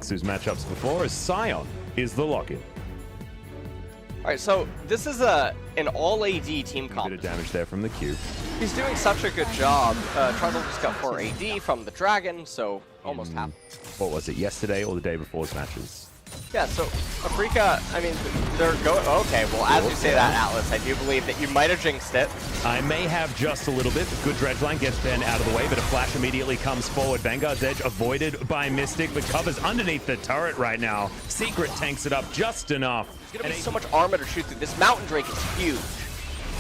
whose matchups before, as Sion is the lock-in. Alright, so this is an all-AD team comp. A bit of damage there from the Q. He's doing such a good job. Trundle just got 4 AD from the Dragon, so almost half. What was it, yesterday or the day before's matches? Yeah, so Afreeca, I mean, they're going... Okay, well, as you say that, Atlas, I do believe that you might have jinxed it. I may have just a little bit. Good dredge line gets Ben out of the way, but a flash immediately comes forward. Vanguard's edge avoided by Mystic, but covers underneath the turret right now. Secret tanks it up just enough. There's going to be so much armor to shoot through. This Mountain Drake is huge.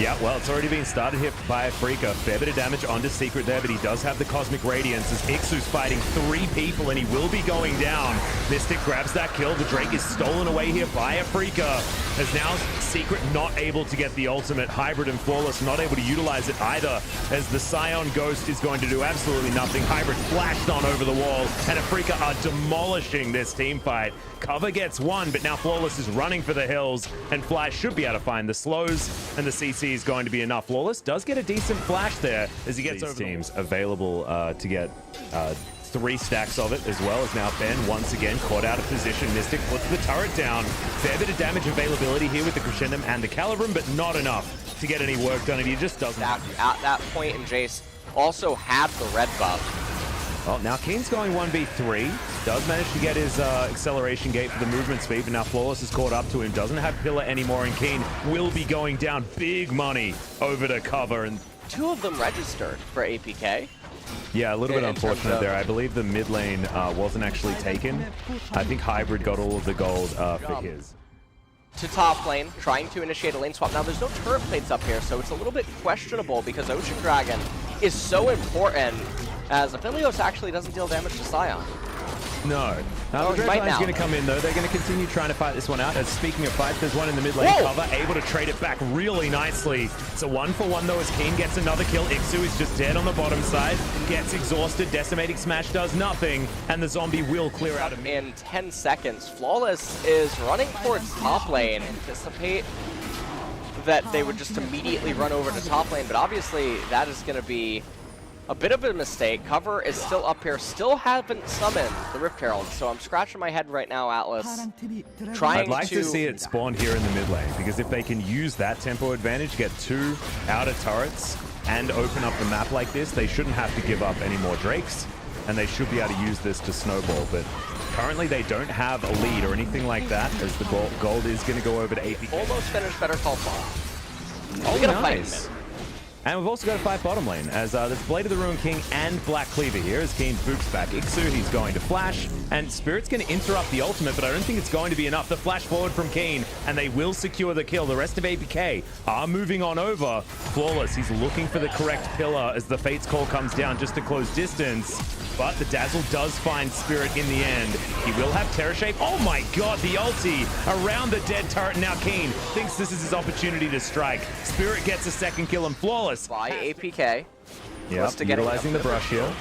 Yeah, well, it's already been started here by Afreeca. Fair bit of damage onto Secret there, but he does have the Cosmic Radiance as Ixu's fighting 3 people, and he will be going down. Mystic grabs that kill. The Drake is stolen away here by Afreeca. As now Secret not able to get the ultimate. Hybrid and Flawless not able to utilize it either, as the Scion Ghost is going to do absolutely nothing. Hybrid flashed on over the wall, and Afreeca are demolishing this team fight. Cover gets 1, but now Flawless is running for the hills, and Flash should be able to find the slows, and the CC is going to be enough. Flawless does get a decent flash there as he gets over teams available to get 3 stacks of it, as well as now Ben once again caught out of position. Mystic puts the turret down. Fair bit of damage availability here with the Crescendum and the Calibrum, but not enough to get any work done, and he just doesn't. At that point, and Jace also had the red buff. Well, now Keen's going 1v3. Does manage to get his acceleration gate for the movement speed, but now Flawless is caught up to him. Doesn't have Pillar anymore, and Keen will be going down. Big money over to cover. And 2 of them registered for APK. Yeah, a little bit unfortunate there. I believe the mid lane wasn't actually taken. I think Hybrid got all of the gold for his. To top lane, trying to initiate a lane swap. Now, there's no turret plates up here, so it's a little bit questionable because Ocean Dragon is so important, as Aphelios actually doesn't deal damage to Sion. No. The Dredge Line's going to come in, though. They're going to continue trying to fight this one out. As speaking of fights, there's one in the mid lane cover, able to trade it back really nicely. It's a 1-for-1, though, as Keen gets another kill. Ixu is just dead on the bottom side, gets exhausted. Decimating Smash does nothing, and the zombie will clear out of in 10 seconds. Flawless is running towards top lane. Anticipate that they would just immediately run over to top lane, but obviously that is going to be a bit of a mistake. Cover is still up here, still haven't summoned the Rift Herald, so I'm scratching my head right now, Atlas. I'd like to see it spawn here in the mid lane, because if they can use that tempo advantage, get 2 outer turrets, and open up the map like this, they shouldn't have to give up any more Drakes, and they should be able to use this to snowball. But currently they don't have a lead or anything like that, as the gold is going to go over to APK. Almost finished Better Call Saul. Oh, nice. And we've also got to fight bottom lane, as there's Blade of the Ruin King and Black Cleaver here, as Keen boops back Ixu. He's going to flash, and Spirit's going to interrupt the ultimate, but I don't think it's going to be enough. The flash forward from Keen, and they will secure the kill. The rest of APK are moving on over. Flawless, he's looking for the correct pillar as the Fate's Call comes down just to close distance. But the Dazzle does find Spirit in the end. He will have Terror Shape. Oh my god, the ulti around the dead turret. Now Keen thinks this is his opportunity to strike. Spirit gets a second kill, and Flawless by APK. Yeah, utilizing the brush here.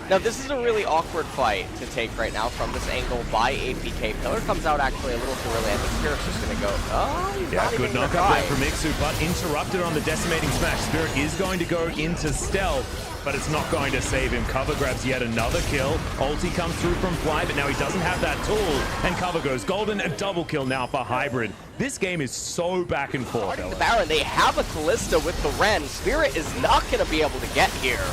Now this is a really awkward fight to take right now from this angle by APK. Pillar comes out actually a little too early. I think Spirit's just going to go. Oh, yeah, good knockup there from Ixu, but interrupted on the Decimating Smash. Spirit is going to go into stealth, but it's not going to save him. Cover grabs yet another kill. Ulti comes through from Fly, but now he doesn't have that tool, and Cover goes golden. A double kill now for Hybrid. This game is so back and forth. The Baron, they have a Callista with the Ren. Spirit is not going to be able to get here.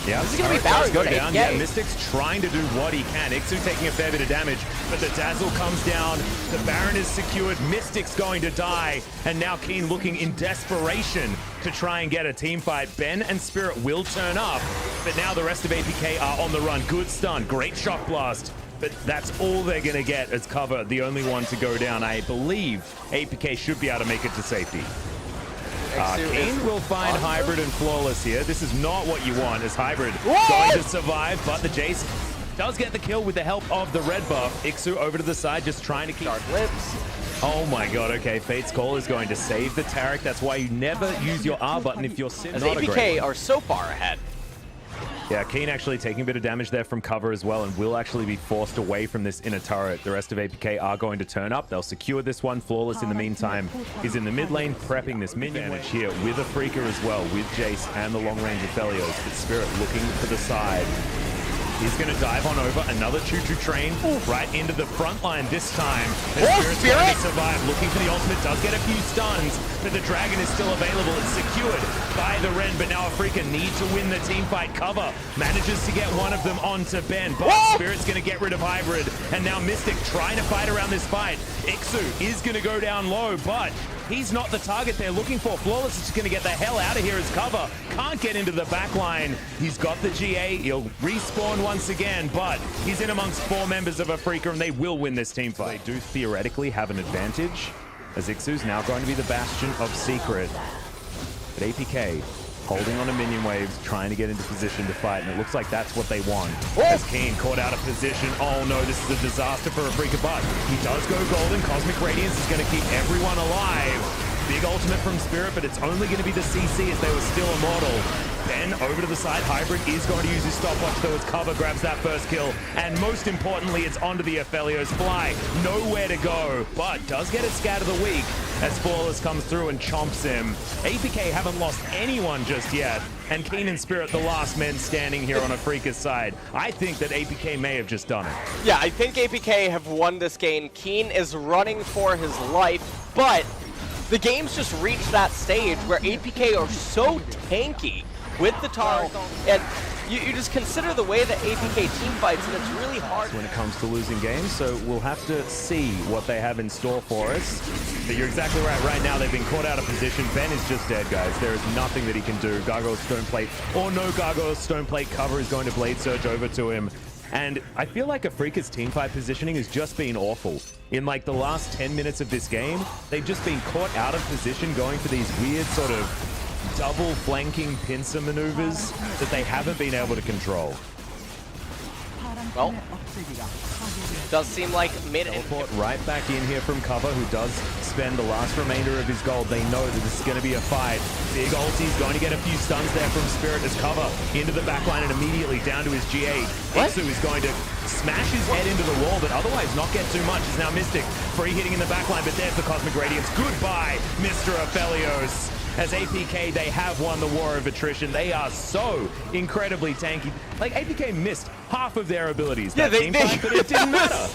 Yeah, this is going to be Baron go down. Yeah, Mystic's trying to do what he can. Ixu taking a fair bit of damage, but the Dazzle comes down. The Baron is secured. Mystic's going to die, and now Keen looking in desperation to try and get a team fight. Ben and Spirit will turn up, but now the rest of APK are on the run. Good stun, great shock blast, but that's all they're going to get as Cover, the only one to go down. I believe APK should be able to make it to safety. Keen will find Hybrid and Flawless here. This is not what you want, as Hybrid going to survive, but the Jace does get the kill with the help of the red buff. Ixu over to the side, just trying to keep... Dark Lips. Oh my god, okay, Fate's Call is going to save the Taric. That's why you never use your R button if you're as APK are so far ahead. Yeah, Keen actually taking a bit of damage there from Cover as well, and will actually be forced away from this inner turret. The rest of APK are going to turn up. They'll secure this one. Flawless, in the meantime, is in the mid lane, prepping this minion damage here with Afreeca as well, with Jace and the long-range Aphelios. But Spirit looking for the side. He's going to dive on over. Another choo-choo train right into the front line this time. Spirit going to survive. Looking for the ultimate. Does get a few stuns, but the dragon is still available. It's secured by the Ren, but now Afreeca need to win the team fight. Cover manages to get one of them onto Ben, but Spirit's going to get rid of Hybrid, and now Mystic trying to fight around this fight. Ixu is going to go down low, but he's not the target they're looking for. Flawless is going to get the hell out of here as Cover can't get into the back line. He's got the GA. He'll respawn once again, but he's in amongst 4 members of Afreeca, and they will win this team fight. They do theoretically have an advantage, as Ixu's now going to be the bastion of Secret. But APK holding on to minion waves, trying to get into position to fight, and it looks like that's what they want. As Keen caught out of position. Oh no, this is a disaster for Afreeca, but he does go golden. Cosmic Radiance is going to keep everyone alive. Big ultimate from Spirit, but it's only going to be the CC as they were still immortal. Ben over to the side. Hybrid is going to use his stopwatch though as Cover grabs that first kill. And most importantly, it's onto the Aphelios. Fly, nowhere to go, but does get a scat of the week as Flawless comes through and chomps him. APK haven't lost anyone just yet, and Keen and Spirit the last men standing here on Afreeca's side. I think that APK may have just done it. Yeah, I think APK have won this game. Keen is running for his life, but the game's just reached that stage where APK are so tanky with the tower, and you just consider the way that APK team fights, and it's really hard when it comes to losing games, so we'll have to see what they have in store for us. But you're exactly right. Right now, they've been caught out of position. Ben is just dead, guys. There is nothing that he can do. Gargoyle Stone Plate, or no Gargoyle Stone Plate cover is going to Blade Surge over to him. And I feel like Afreeca's teamfight positioning has just been awful. In like the last 10 minutes of this game, they've just been caught out of position going for these weird sort of double flanking pincer maneuvers that they haven't been able to control. Well, it does seem like mid Teleport right back in here from Cover, who does spend the last remainder of his gold. They know that this is going to be a fight. Big ulti's going to get a few stuns there from Spirit as Cover into the back line and immediately down to his GA. Ixu is going to smash his head into the wall, but otherwise not get too much. It's now Mystic free hitting in the back line, but there's the Cosmic Radiance. Goodbye, Mr. Aphelios. As APK, they have won the war of attrition. They are so incredibly tanky. Like, APK missed half of their abilities. Yeah, but it didn't matter.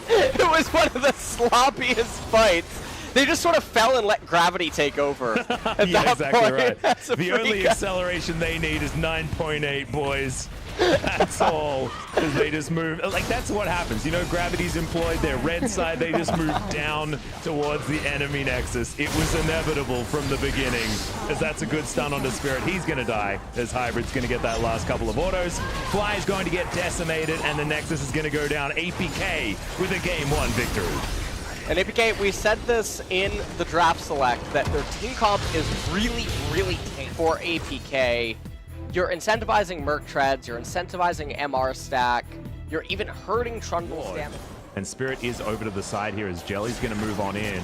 It was one of the sloppiest fights. They just sort of fell and let gravity take over at yeah, that exactly point. right. The only Afreeca. acceleration they need is 9.8, boys. That's all. Because they just move. Like, that's what happens. You know, gravity's employed. Their red side, they just move down towards the enemy nexus. It was inevitable from the beginning. As that's a good stun onto Spirit. He's going to die. As Hybrid's going to get that last couple of autos. Fly is going to get decimated, and the nexus is going to go down. APK with a Game 1 victory. And APK, we said this in the draft select, that their team comp is really, really tanky for APK. You're incentivizing Merc Treads, you're incentivizing MR Stack, you're even hurting Trundle's damage. And Spirit is over to the side here as Jelly's going to move on in.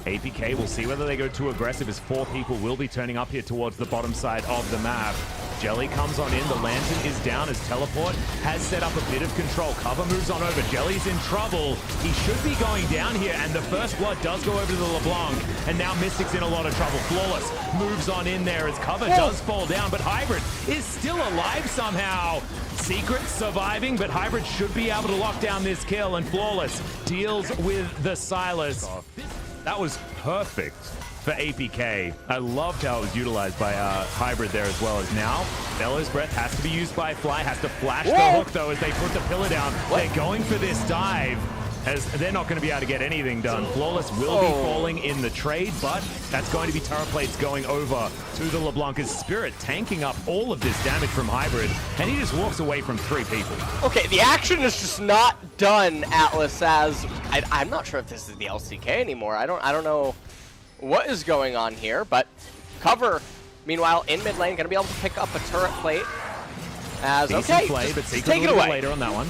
APK will see whether they go too aggressive as 4 people will be turning up here towards the bottom side of the map. Jelly comes on in, the Lantern is down as Teleport has set up a bit of control. Cover moves on over, Jelly's in trouble. He should be going down here, and the first blood does go over to the LeBlanc, and now Mystic's in a lot of trouble. Flawless moves on in there as Cover does fall down, but Hybrid is still alive somehow. Secret surviving, but Hybrid should be able to lock down this kill, and Flawless deals with the Silas. That was perfect for APK. I loved how it was utilized by Hybrid there as well. As now, Bellows Breath has to be used by Fly, has to flash the hook though as they put the pillar down. They're going for this dive as they're not going to be able to get anything done. Flawless will be falling in the trade, but that's going to be turret plates going over to the LeBlanc as Spirit tanking up all of this damage from Hybrid, and he just walks away from 3 people. Okay, the action is just not done, Atlas, as I'm not sure if this is the LCK anymore. I don't know what is going on here, but Cover, meanwhile, in mid lane, gonna be able to pick up a turret plate. As Decent okay, play, but just take it away. later on that one.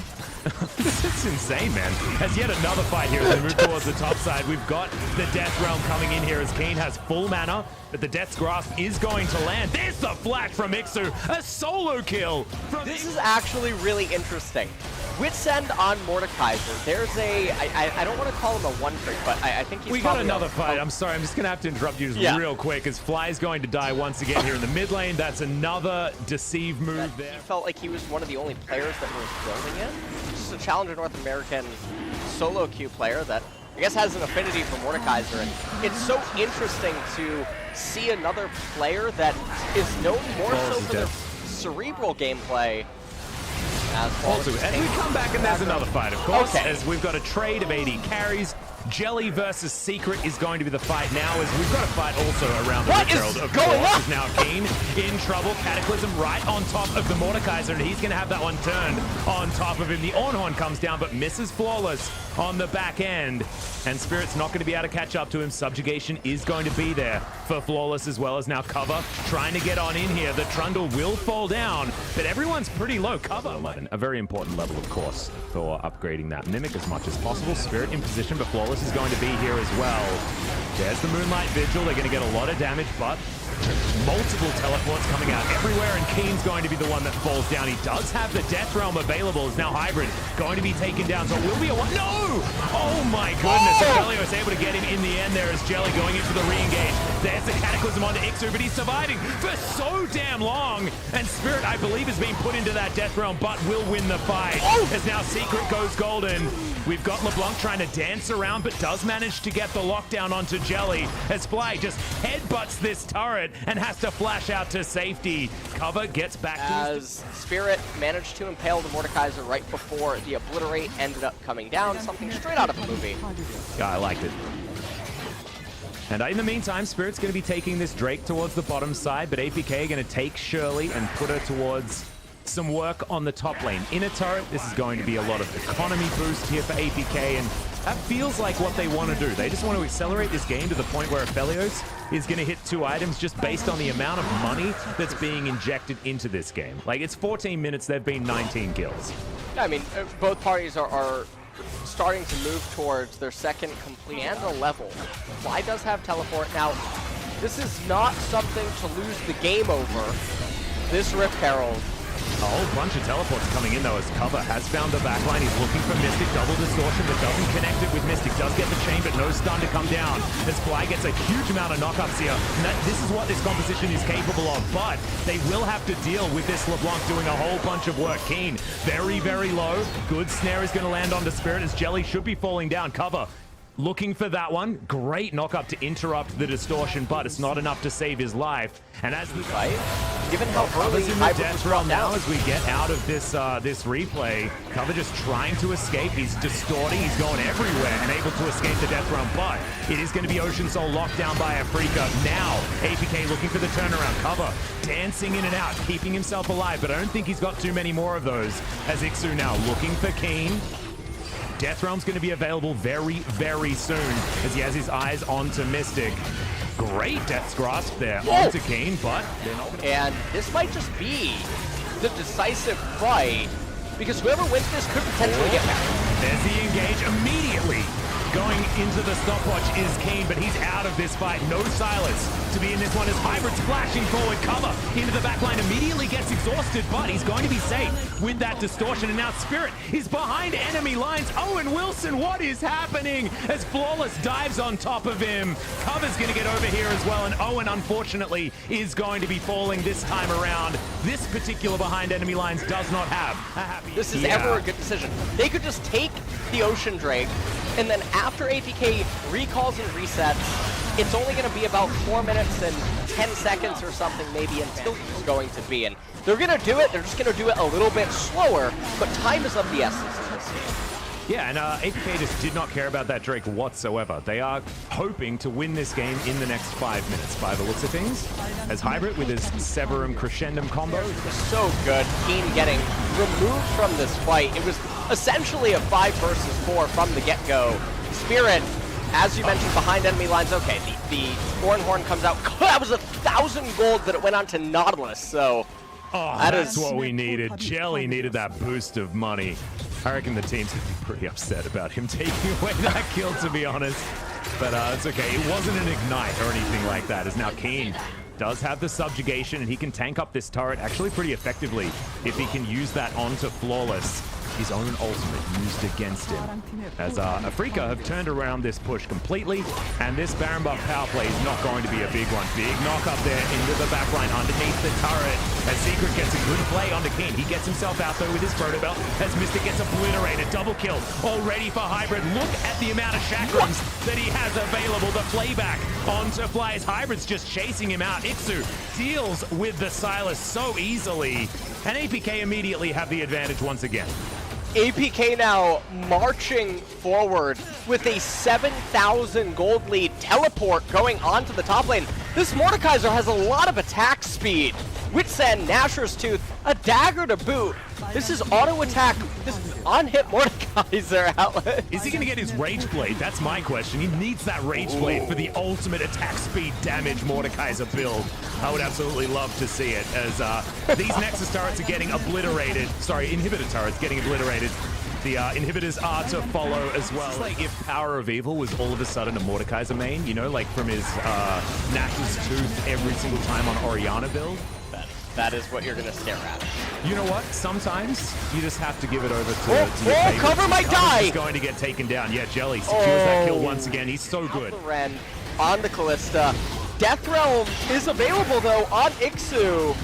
It's insane, man. As yet another fight here as we move towards the top side. We've got the Death Realm coming in here as Kane has full mana, but the Death's Grasp is going to land. There's the flash from Ixu, a solo kill. This is actually really interesting Witsend on Mordekaiser. There's a, I don't want to call him a one trick, but I think he's We got another fight. I'm sorry, I'm just going to have to interrupt you just real quick, as Fly's going to die once again here in the mid lane. That's another deceive move there. He felt like he was one of the only players that was building it. Just a Challenger North American solo queue player that I guess has an affinity for Mordekaiser, and it's so interesting to see another player that is known more so for their cerebral gameplay. Also, and we come back and there's another fight, of course, as we've got a trade of AD carries. Jelly versus Secret is going to be the fight now, as we've got a fight also around the Rip Herald. Of course, is now Keen in trouble. Cataclysm right on top of the Mordekaiser, and he's going to have that one turned on top of him. The Ornhorn comes down, but misses Flawless on the back end, and Spirit's not going to be able to catch up to him. Subjugation is going to be there for Flawless, as well as now Cover trying to get on in here. The Trundle will fall down, but everyone's pretty low. Cover 11, a very important level, of course, for upgrading that Mimic as much as possible. Spirit in position, but Flawless is going to be here as well. There's the Moonlight Vigil. They're going to get a lot of damage, but multiple teleports coming out everywhere, and Keen's going to be the one that falls down. He does have the Death Realm available. Is now Hybrid going to be taken down, so it will be a one. No! Oh my goodness! Jelly was able to get him in the end there as Jelly going into the re-engage. There's the Cataclysm onto Ixu, but he's surviving for so damn long. And Spirit, I believe, has been put into that Death Realm, but will win the fight. As now Secret goes golden. We've got LeBlanc trying to dance around, but does manage to get the lockdown onto Jelly as Fly just headbutts this turret and has to flash out to safety. Cover gets back to his... Spirit managed to impale the Mordekaiser right before the Obliterate ended up coming down. Something straight out of a movie. Yeah, I liked it. And in the meantime, Spirit's going to be taking this Drake towards the bottom side, but APK going to take Shirley and put her towards some work on the top lane. In a turret, this is going to be a lot of economy boost here for APK, and that feels like what they want to do. They just want to accelerate this game to the point where Aphelios is going to hit 2 items just based on the amount of money that's being injected into this game. Like, it's 14 minutes, they've been 19 kills. I mean, both parties are starting to move towards their second complete and a level. Fly does have teleport. Now, this is not something to lose the game over. This Rip Herald. A whole bunch of teleports coming in, though, as Cover has found the backline. He's looking for Mystic. Double distortion, but doesn't connect it with Mystic. Does get the chain, but no stun to come down. As Fly gets a huge amount of knockups here. And this is what this composition is capable of, but they will have to deal with this LeBlanc doing a whole bunch of work. Keen, very, very low. Good snare is going to land onto Spirit, as Jelly should be falling down. Cover looking for that one. Great knock-up to interrupt the distortion, but it's not enough to save his life. And as we fight, given how early in the Death Realm now, as we get out of this this replay, Cover just trying to escape. He's distorting, he's going everywhere and able to escape the Death Realm, but it is going to be Ocean Soul locked down by Afreeca. Now, APK looking for the turnaround. Cover dancing in and out, keeping himself alive, but I don't think he's got too many more of those, as Ixu now looking for Keen. Death Realm's going to be available very, very soon, as he has his eyes onto Mystic. Great Death's Grasp there onto Keen, but they're not gonna... And this might just be the decisive fight, because whoever wins this could potentially get back. There's the engage immediately. Going into the stopwatch is Keen, but he's out of this fight. No Silas to be in this one as Hybrid's flashing forward. Cover into the backline, immediately gets exhausted, but he's going to be safe with that distortion. And now Spirit is behind enemy lines. Owen Wilson, what is happening? As Flawless dives on top of him. Cover's going to get over here as well, and Owen, unfortunately, is going to be falling this time around. This particular behind enemy lines does not have a happy... This is ever a good decision. They could just take the Ocean Drake, and then after APK recalls and resets, it's only going to be about 4 minutes and 10 seconds or something maybe until he's going to be. And they're going to do it, they're just going to do it a little bit slower, but time is of the essence in this game. Yeah, and APK just did not care about that Drake whatsoever. They are hoping to win this game in the next 5 minutes by the looks of things. As Hybrid with his Severum Crescendum combo. So good. Keen getting removed from this fight. It was essentially a 5 versus 4 from the get-go. Spirit, as you mentioned, behind enemy lines. Okay, the Ornhorn comes out. That was 1,000 gold that it went on to Nautilus, so... Oh, that's what we needed. Jelly needed that boost of money. I reckon the team's going to be pretty upset about him taking away that kill, to be honest. But it's okay. It wasn't an ignite or anything like that, as now Keen does have the subjugation, and he can tank up this turret actually pretty effectively if he can use that onto Flawless. his own ultimate used against him. As Afreeca have turned around this push completely, and this Baron buff power play is not going to be a big one. Big knock up there into the backline underneath the turret, as Secret gets a good play onto Keen. He gets himself out though with his Proto Belt, as Mystic gets obliterated. Double kill already for Hybrid. Look at the amount of chakrams that he has available. The playback onto Fly as Hybrid's just chasing him out. Ixu deals with the Silas so easily, and APK immediately have the advantage once again. APK now marching forward with a 7,000 gold lead. Teleport going onto the top lane. This Mordekaiser has a lot of attack speed. Witsend, Nashor's Tooth, a dagger to boot. This is auto attack. This is on-hit Mordekaiser outlet. Is he going to get his Rage Blade? That's my question. He needs that Rage Blade for the ultimate attack speed damage Mordekaiser build. I would absolutely love to see it, as these Nexus turrets are getting obliterated. Sorry, inhibitor turrets getting obliterated. The inhibitors are to follow as well. It's like if Power of Evil was all of a sudden a Mordekaiser main, you know, like from his Nashor's Tooth every single time on Orianna build. That is what you're going to stare at. You know what? Sometimes you just have to give it over to your favorites. Cover might die! He's going to get taken down. Yeah, Jelly secures that kill once again. He's so good. The Ren on the Callista. Death Realm is available though on Ixu.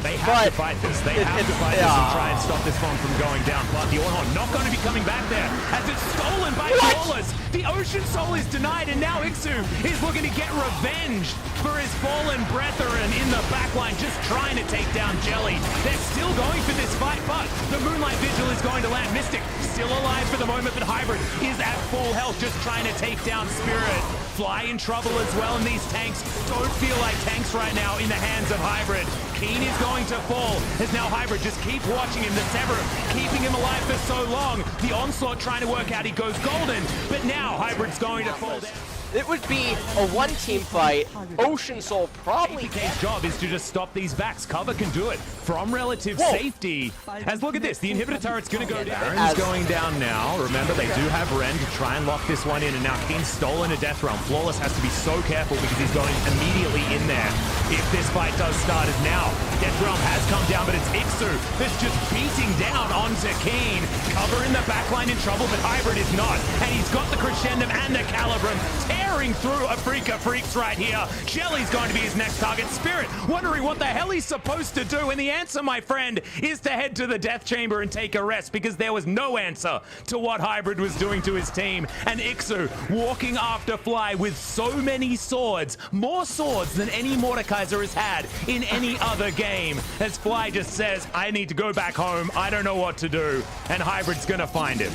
They have to fight this. They have to fight this and try and stop this one from going down. But the Ornhorn not going to be coming back there, as it's stolen by Flawless. The Ocean Soul is denied, and now Ixu is looking to get revenge for his fallen brethren in the backline, just trying to take down Jelly. They're still going for this fight, but the Moonlight Vigil is going to land. Mystic still alive for the moment, but Hybrid is at full health, just trying to take down Spirit. Fly in trouble as well, and these tanks don't feel like tanks right now in the hands of Hybrid. Keen is going to fall, as now Hybrid just keep watching him. The Sever keeping him alive for so long. The Onslaught trying to work out, he goes golden, but now Hybrid's going to fall down. It would be a one-team fight. Ocean Soul probably APK's job is to just stop these backs. Cover can do it from relative safety. As look at this, the inhibitor turret's going to go down. Baron's going down now. Remember, they do have Ren to try and lock this one in, and now Keen's stolen a Death Realm. Flawless has to be so careful because he's going immediately in there. If this fight does start, as now Death Realm has come down, but it's Ixu that's just beating down onto Keen. Cover in the backline in trouble, but Hybrid is not, and he's got the Crescendum and the Calibrum tearing through Afreeca Freecs right here. Jelly's going to be his next target. Spirit wondering what the hell he's supposed to do, and the answer, my friend, is to head to the Death Chamber and take a rest, because there was no answer to what Hybrid was doing to his team. And Ixu walking after Fly with so many swords, more swords than any Mordekaiser has had in any other game, as Fly just says, I need to go back home, I don't know what to do, and Hybrid's gonna find him.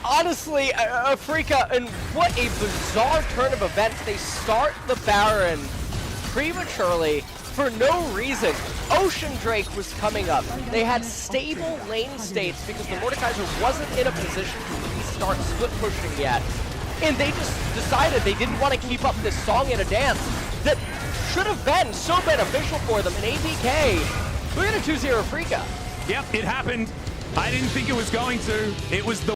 Honestly, Afreeca, and what a bizarre turn of events. They start the Baron prematurely for no reason. Ocean Drake was coming up. They had stable lane states because the Mordekaiser wasn't in a position to start split pushing yet. And they just decided they didn't want to keep up this song and a dance that should have been so beneficial for them. In APK, we're going to 2-0 Afreeca. Yep, it happened. I didn't think it was going to. It was the